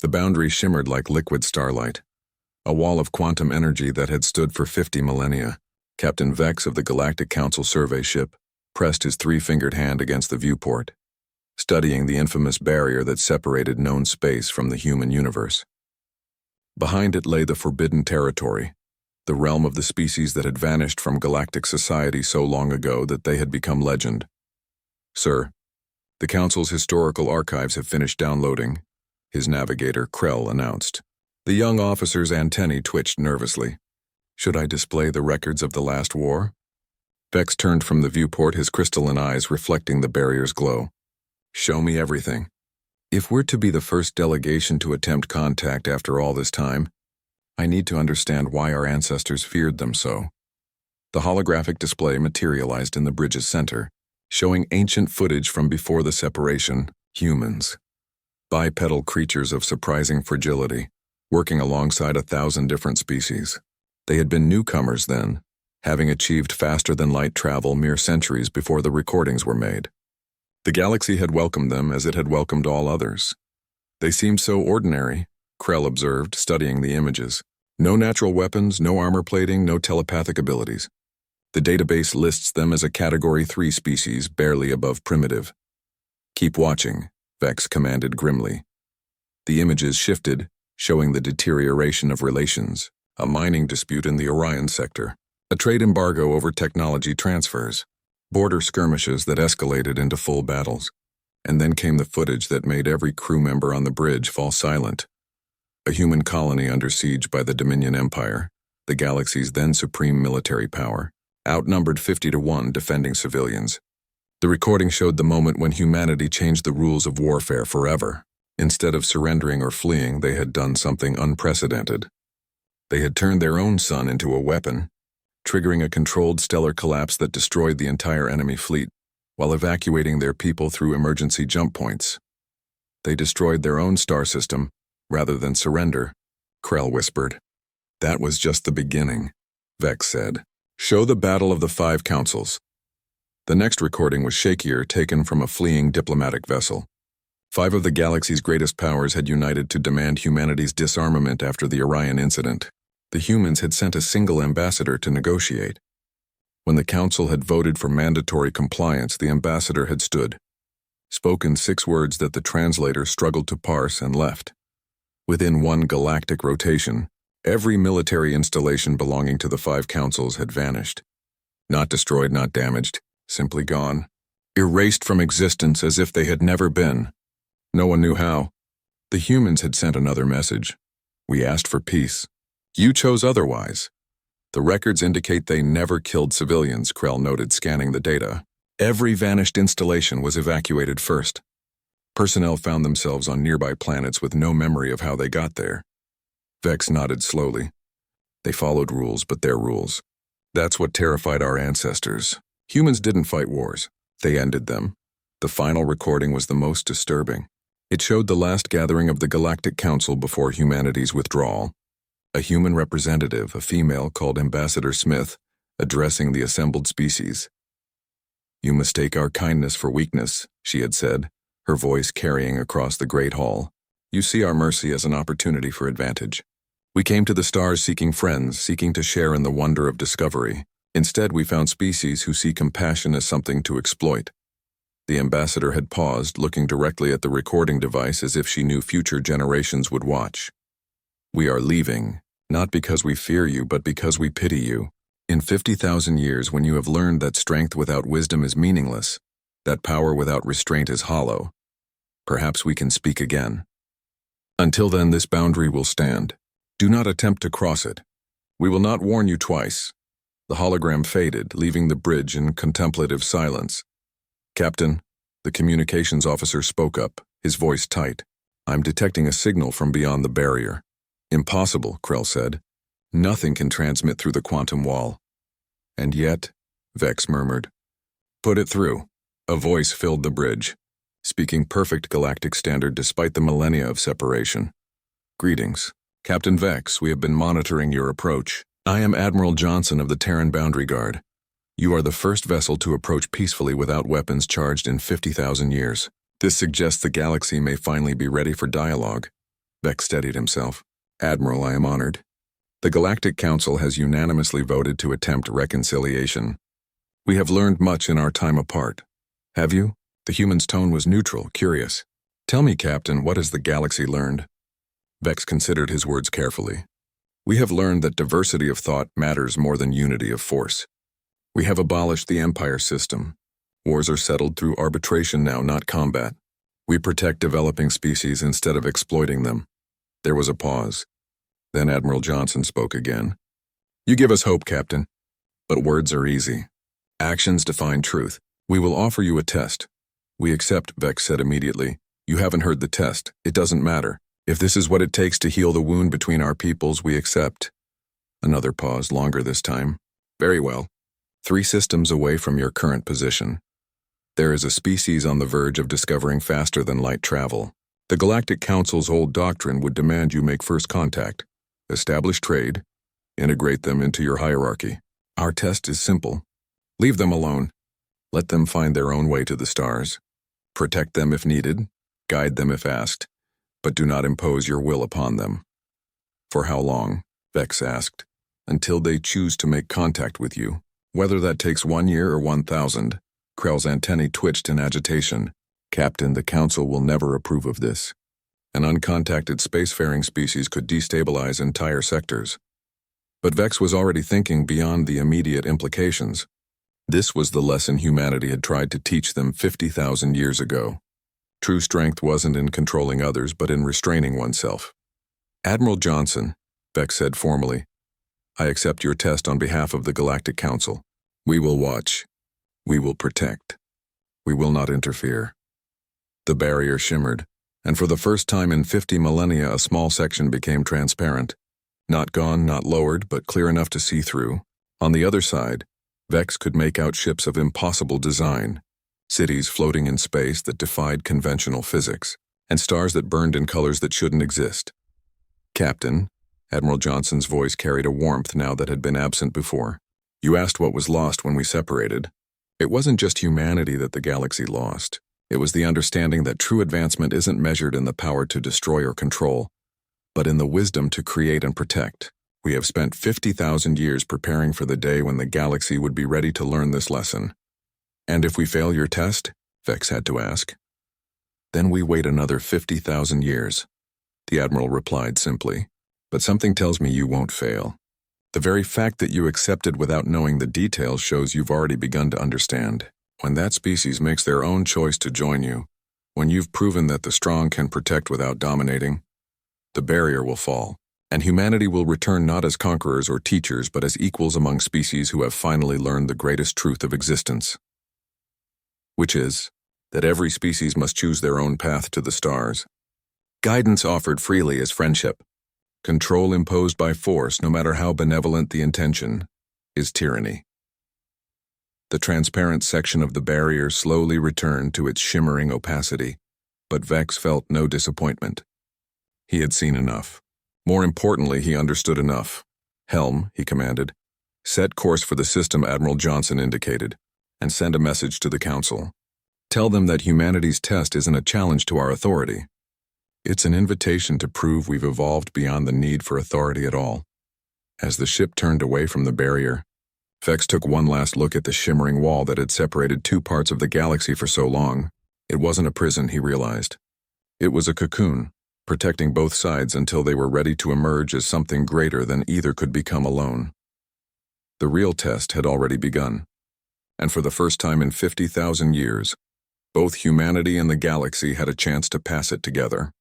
The boundary shimmered like liquid starlight, a wall of quantum energy that had stood for 50 millennia. Captain Vex of the Galactic Council survey ship pressed his three-fingered hand against the viewport, studying the infamous barrier that separated known space from the human universe. Behind it lay the forbidden territory, the realm of the species that had vanished from galactic society so long ago that they had become legend. "Sir, the Council's historical archives have finished downloading," his navigator, Krell, announced. The young officer's antennae twitched nervously. "Should I display the records of the last war?" Vex turned from the viewport, his crystalline eyes reflecting the barrier's glow. "Show me everything. If we're to be the first delegation to attempt contact after all this time, I need to understand why our ancestors feared them so." The holographic display materialized in the bridge's center, showing ancient footage from before the separation. Humans, bipedal creatures of surprising fragility, working alongside 1,000 different species. They had been newcomers then, having achieved faster-than-light travel mere centuries before the recordings were made. The galaxy had welcomed them as it had welcomed all others. "They seemed so ordinary," Krell observed, studying the images. "No natural weapons, no armor plating, no telepathic abilities. The database lists them as a Category 3 species, barely above primitive." "Keep watching," Vex commanded grimly. The images shifted, showing the deterioration of relations, a mining dispute in the Orion sector, a trade embargo over technology transfers, border skirmishes that escalated into full battles. And then came the footage that made every crew member on the bridge fall silent. A human colony under siege by the Dominion Empire, the galaxy's then supreme military power, outnumbered 50-1 defending civilians. The recording showed the moment when humanity changed the rules of warfare forever. Instead of surrendering or fleeing, they had done something unprecedented. They had turned their own sun into a weapon, triggering a controlled stellar collapse that destroyed the entire enemy fleet, while evacuating their people through emergency jump points. They destroyed their own star system, rather than surrender, Krell whispered. "That was just the beginning," Vex said. "Show the Battle of the Five Councils." The next recording was shakier, taken from a fleeing diplomatic vessel. 5 of the galaxy's greatest powers had united to demand humanity's disarmament after the Orion incident. The humans had sent a single ambassador to negotiate. When the council had voted for mandatory compliance, the ambassador had stood, spoken 6 words that the translator struggled to parse, and left. Within one galactic rotation, every military installation belonging to the 5 councils had vanished. Not destroyed, not damaged, simply gone. Erased from existence as if they had never been. No one knew how. The humans had sent another message. "We asked for peace. You chose otherwise." "The records indicate they never killed civilians," Krell noted, scanning the data. "Every vanished installation was evacuated first. Personnel found themselves on nearby planets with no memory of how they got there." Vex nodded slowly. "They followed rules, but their rules. That's what terrified our ancestors. Humans didn't fight wars. They ended them." The final recording was the most disturbing. It showed the last gathering of the Galactic Council before humanity's withdrawal. A human representative, a female called Ambassador Smith, addressing the assembled species. "You mistake our kindness for weakness," she had said, her voice carrying across the great hall. "You see our mercy as an opportunity for advantage. We came to the stars seeking friends, seeking to share in the wonder of discovery. Instead, we found species who see compassion as something to exploit." The ambassador had paused, looking directly at the recording device as if she knew future generations would watch. "We are leaving, not because we fear you, but because we pity you. In 50,000 years, when you have learned that strength without wisdom is meaningless, that power without restraint is hollow, perhaps we can speak again. Until then, this boundary will stand. Do not attempt to cross it. We will not warn you twice." The hologram faded, leaving the bridge in contemplative silence. "Captain," the communications officer spoke up, his voice tight. "I'm detecting a signal from beyond the barrier." "Impossible," Krell said. "Nothing can transmit through the quantum wall." "And yet," Vex murmured. "Put it through." A voice filled the bridge, speaking perfect galactic standard despite the millennia of separation. "Greetings. Captain Vex, we have been monitoring your approach. I am Admiral Johnson of the Terran Boundary Guard. You are the first vessel to approach peacefully without weapons charged in 50,000 years. This suggests the galaxy may finally be ready for dialogue. Vex steadied himself. Admiral, I am honored. The Galactic Council has unanimously voted to attempt reconciliation. We have learned much in our time apart. Have you? The human's tone was neutral, curious. Tell me, Captain, what has the galaxy learned? Vex considered his words carefully. We have learned that diversity of thought matters more than unity of force. We have abolished the Empire system. Wars are settled through arbitration now, not combat. We protect developing species instead of exploiting them. There was a pause. Then Admiral Johnson spoke again. You give us hope, Captain. But words are easy. Actions define truth. We will offer you a test. We accept, Vex said immediately. You haven't heard the test. It doesn't matter. If this is what it takes to heal the wound between our peoples, we accept. Another pause, longer this time. Very well. 3 systems away from your current position. There is a species on the verge of discovering faster than light travel. The Galactic Council's old doctrine would demand you make first contact, establish trade, integrate them into your hierarchy. Our test is simple. Leave them alone. Let them find their own way to the stars. Protect them if needed, guide them if asked, but do not impose your will upon them. For how long? Vex asked. Until they choose to make contact with you. Whether that takes 1 year or 1,000. Krell's antennae twitched in agitation. Captain, the Council will never approve of this. An uncontacted spacefaring species could destabilize entire sectors. But Vex was already thinking beyond the immediate implications. This was the lesson humanity had tried to teach them 50,000 years ago. True strength wasn't in controlling others, but in restraining oneself. Admiral Johnson, Vex said formally, I accept your test on behalf of the Galactic Council. We will watch. We will protect. We will not interfere. The barrier shimmered, and for the first time in 50 millennia a small section became transparent. Not gone, not lowered, but clear enough to see through. On the other side, Vex could make out ships of impossible design, cities floating in space that defied conventional physics, and stars that burned in colors that shouldn't exist. Captain, Admiral Johnson's voice carried a warmth now that had been absent before. You asked what was lost when we separated. It wasn't just humanity that the galaxy lost. It was the understanding that true advancement isn't measured in the power to destroy or control, but in the wisdom to create and protect. We have spent 50,000 years preparing for the day when the galaxy would be ready to learn this lesson. And if we fail your test? Vex had to ask. Then we wait another 50,000 years, the Admiral replied simply. But something tells me you won't fail. The very fact that you accepted without knowing the details shows you've already begun to understand. When that species makes their own choice to join you, when you've proven that the strong can protect without dominating, the barrier will fall, and humanity will return not as conquerors or teachers, but as equals among species who have finally learned the greatest truth of existence. Which is, that every species must choose their own path to the stars. Guidance offered freely is friendship. Control imposed by force, no matter how benevolent the intention, is tyranny. The transparent section of the barrier slowly returned to its shimmering opacity, but Vex felt no disappointment. He had seen enough. More importantly, he understood enough. Helm, he commanded, set course for the system Admiral Johnson indicated, and send a message to the Council. Tell them that humanity's test isn't a challenge to our authority. It's an invitation to prove we've evolved beyond the need for authority at all. As the ship turned away from the barrier, Vex took one last look at the shimmering wall that had separated 2 parts of the galaxy for so long. It wasn't a prison, he realized. It was a cocoon, protecting both sides until they were ready to emerge as something greater than either could become alone. The real test had already begun, and for the first time in 50,000 years, both humanity and the galaxy had a chance to pass it together.